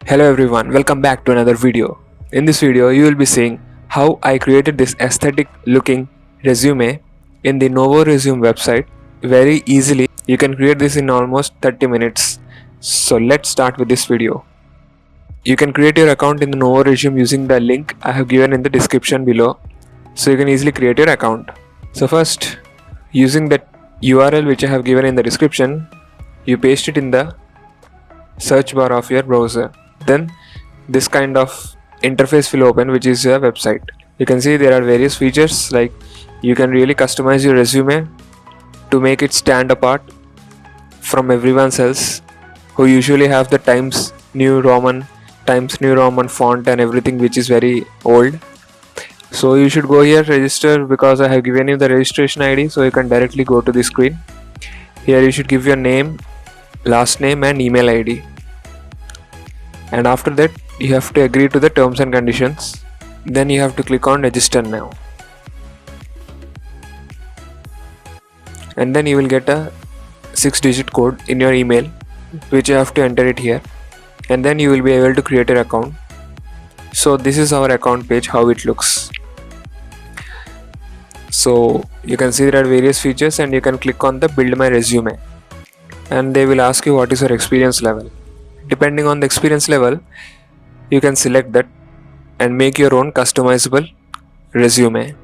Hello everyone, welcome back to another video. In this video, you will be seeing how I created this aesthetic looking resume in the Novo Resume website very easily. You can create this in almost 30 minutes. So let's start with this video. You can create your account in the Novo Resume using the link I have given in the description below. So you can easily create your account. So first, using that URL which I have given in the description, you paste it in the search bar of your browser. Then this kind of interface will open, which is your website. You can see there are various features, like you can really customize your resume to make it stand apart from everyone else who usually have the Times New Roman font and everything, which is very old. So you should go here, register, because I have given you the registration ID, so you can directly go to the screen. Here you should give your name, last name and email ID, and after that you have to agree to the terms and conditions. Then you have to click on register now, and then you will get a 6-digit code in your email, which you have to enter it here, and then you will be able to create your account. So this is our account page, how it looks. So you can see there are various features, and you can click on the build my resume, and they will ask you what is your experience level. Depending on the experience level, you can select that and make your own customizable resume.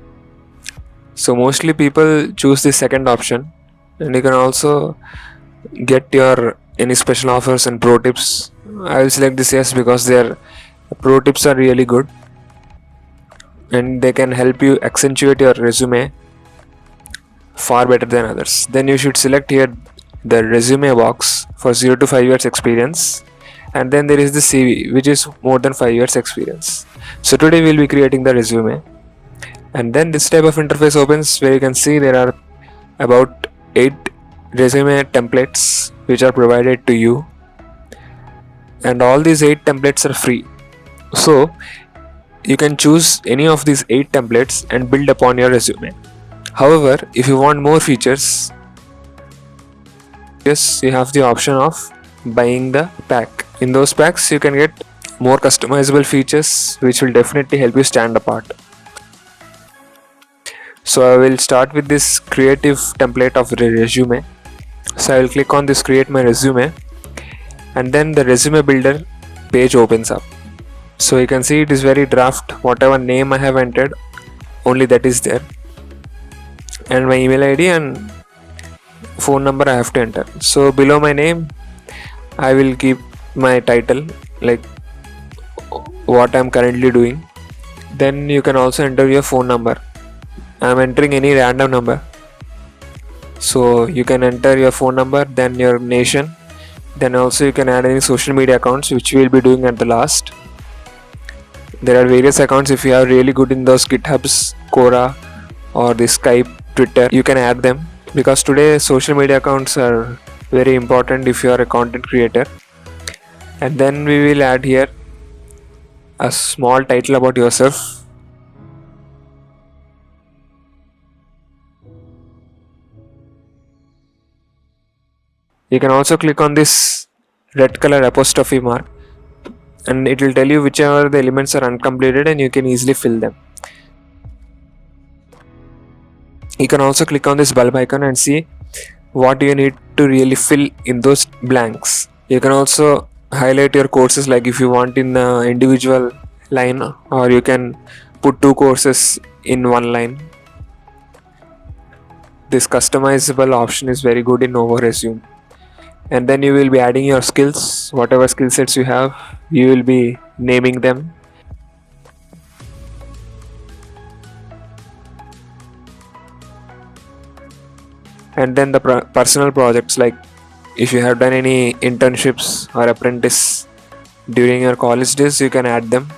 So mostly people choose the second option, and you can also get your any special offers and pro tips. I will select this yes, because their pro tips are really good and they can help you accentuate your resume far better than others. Then you should select here the resume box for 0 to 5 years experience, and then there is the CV, which is more than 5 years experience. So today we'll be creating the resume, and then this type of interface opens, where you can see there are about 8 resume templates which are provided to you, and all these 8 templates are free. So you can choose any of these 8 templates and build upon your resume. However, if you want more features, yes, you have the option of buying the pack. In those packs you can get more customizable features, which will definitely help you stand apart. So I will start with this creative template of the resume. So I will click on this create my resume, and then the resume builder page opens up. So you can see it is very draft. Whatever name I have entered, only that is there, and my email ID and phone number I have to enter. So below my name I will keep my title, like what I am currently doing. Then you can also enter your phone number. I am entering any random number, so you can enter your phone number, then your nation. Then also you can add any social media accounts, which we will be doing at the last. There are various accounts. If you are really good in those GitHubs, Quora, or the Skype, Twitter, you can add them, because today social media accounts are very important if you are a content creator. And then we will add here a small title about yourself. You can also click on this red color apostrophe mark, and it will tell you whichever the elements are uncompleted, and you can easily fill them. You can also click on this bulb icon and see what you need to really fill in those blanks. You can also highlight your courses, like if you want in the individual line, or you can put 2 courses in one line. This customizable option is very good in Novo Resume. And then you will be adding your skills, whatever skill sets you have, you will be naming them. And then the personal projects, like if you have done any internships or apprentice during your college days, you can add them.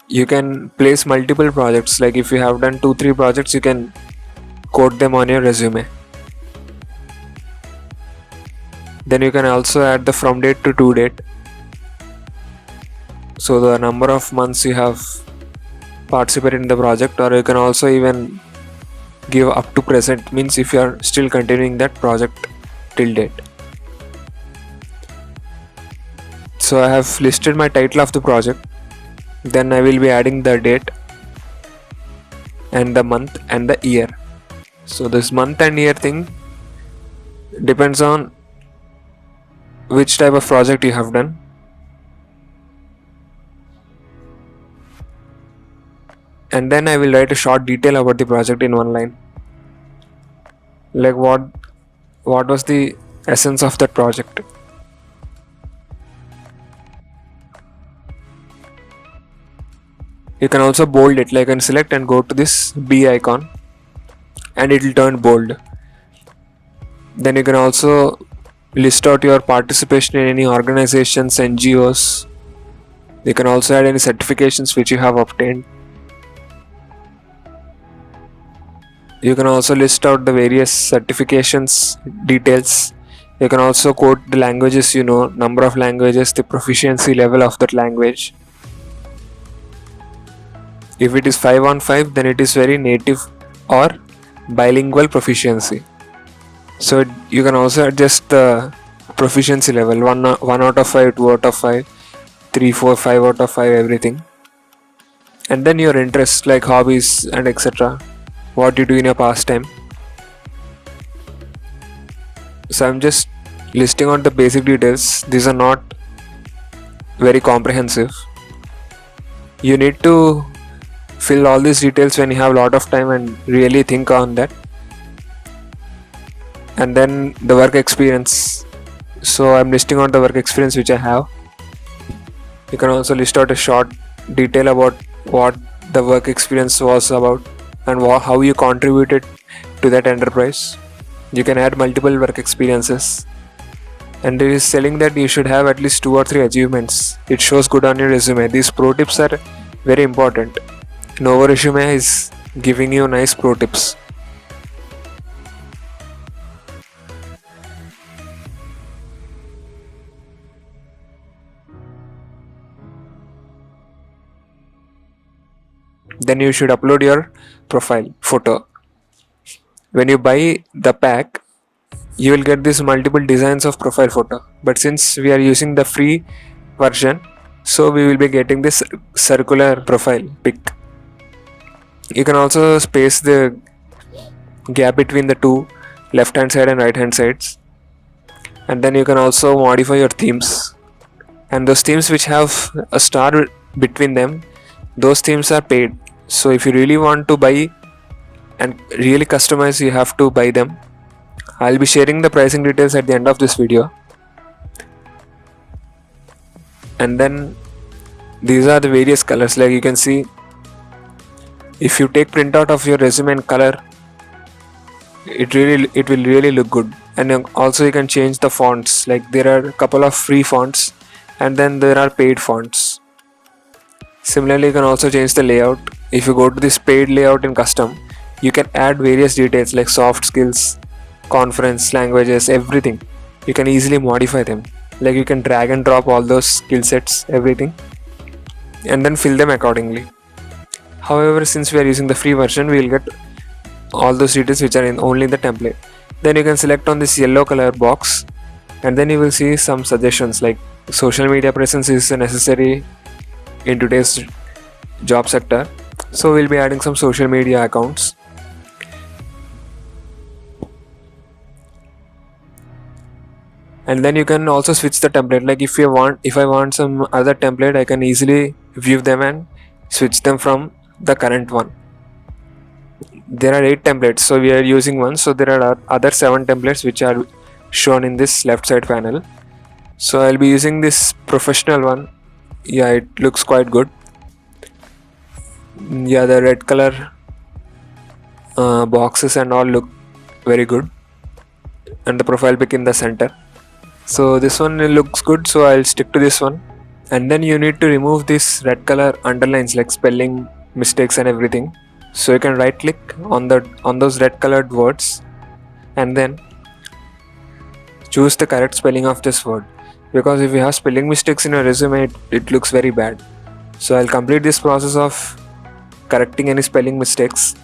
You can place multiple projects, like if you have done 2-3 projects, you can quote them on your resume. Then you can also add the from date to to date, so the number of months you have participated in the project, or you can also even give up to present, means if you are still continuing that project till date. So I have listed my title of the project, then I will be adding the date and the month and the year. So this month and year thing depends on which type of project you have done. And then I will write a short detail about the project in one line, like what was the essence of that project. You can also bold it, like I can select and go to this B icon and it will turn bold. Then you can also list out your participation in any organizations, NGOs. You can also add any certifications which you have obtained. You can also list out the various certifications details. You can also quote the languages you know, number of languages, the proficiency level of that language. If it is 5 on 5, then it is very native or bilingual proficiency. So you can also adjust the proficiency level, 1 out of 5, 2 out of 5, 3, 4, 5 out of 5, everything. And then your interests like hobbies and etc. What you do in your pastime. So I'm just listing out the basic details. These are not very comprehensive. You need to fill all these details when you have a lot of time and really think on that. And then the work experience. So I'm listing out the work experience which I have. You can also list out a short detail about what the work experience was about and how you contributed to that enterprise. You can add multiple work experiences. And it is telling that you should have at least 2 or 3 achievements. It shows good on your resume. These pro tips are very important. Novo Resume is giving you nice pro tips. Then you should upload your profile photo. When you buy the pack, you will get this multiple designs of profile photo, but since we are using the free version, so we will be getting this circular profile pic. You can also space the gap between the two left hand side and right hand sides, and then you can also modify your themes, and those themes which have a star between them, those themes are paid. So if you really want to buy and really customize, you have to buy them. I'll be sharing the pricing details at the end of this video. And then these are the various colors. Like you can see, if you take printout of your resume in color, it will really look good. And then also you can change the fonts. Like there are a couple of free fonts and then there are paid fonts. Similarly, you can also change the layout. If you go to this paid layout in custom, you can add various details like soft skills, conference, languages, everything. You can easily modify them. Like you can drag and drop all those skill sets, everything, and then fill them accordingly. However, since we are using the free version, we will get all those details which are only in the template. Then you can select on this yellow color box, and then you will see some suggestions like social media presence is necessary in today's job sector. So we'll be adding some social media accounts. And then you can also switch the template. Like if I want some other template, I can easily view them and switch them from the current one. There are 8 templates, so we are using one. So there are other 7 templates which are shown in this left side panel. So I'll be using this professional one. Yeah, it looks quite good. Yeah, the red color boxes and all look very good, and the profile pic in the center. So this one looks good, so I'll stick to this one. And then you need to remove this red color underlines like spelling mistakes and everything. So you can right click on those red colored words and then choose the correct spelling of this word, because if you have spelling mistakes in your resume, it looks very bad. So I'll complete this process of correcting any spelling mistakes.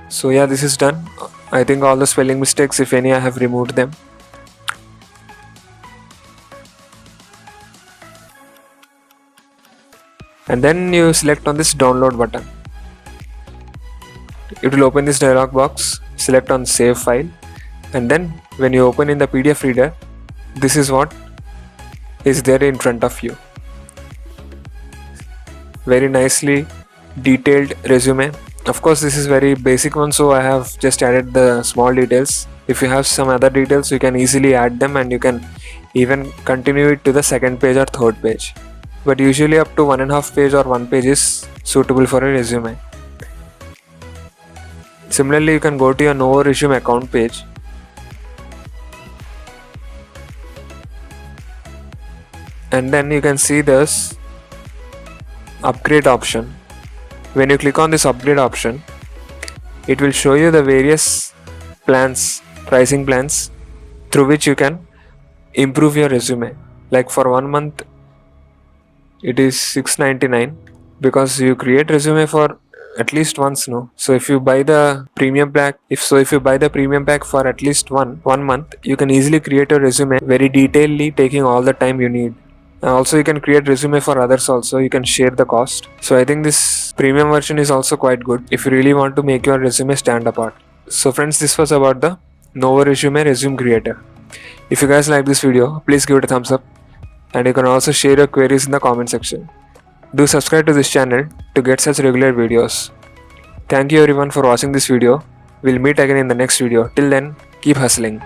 So yeah, this is done. I think all the spelling mistakes, if any, I have removed them. and then you select on this download button. It will open this dialog box. Select on save file, and then when you open in the PDF reader, this is what is there in front of you. Very nicely detailed resume. Of course, this is very basic one, so I have just added the small details. If you have some other details, you can easily add them, and you can even continue it to the second page or third page. But usually up to 1.5 page or 1 page is suitable for a resume. Similarly, you can go to your Novo Resume account page. And then you can see this upgrade option. When you click on this upgrade option, it will show you the various plans, pricing plans through which you can improve your resume. Like for 1 month, it is $6.99 because you create resume for at least once, no? So if you buy the premium pack, if you buy the premium pack for at least one month, you can easily create a resume very detailedly, taking all the time you need. Also, you can create resume for others also. You can share the cost. So I think this premium version is also quite good if you really want to make your resume stand apart. So friends, this was about the Novo Resume Resume Creator. If you guys like this video, please give it a thumbs up, and you can also share your queries in the comment section. Do subscribe to this channel to get such regular videos. Thank you everyone for watching this video. We'll meet again in the next video. Till then, keep hustling.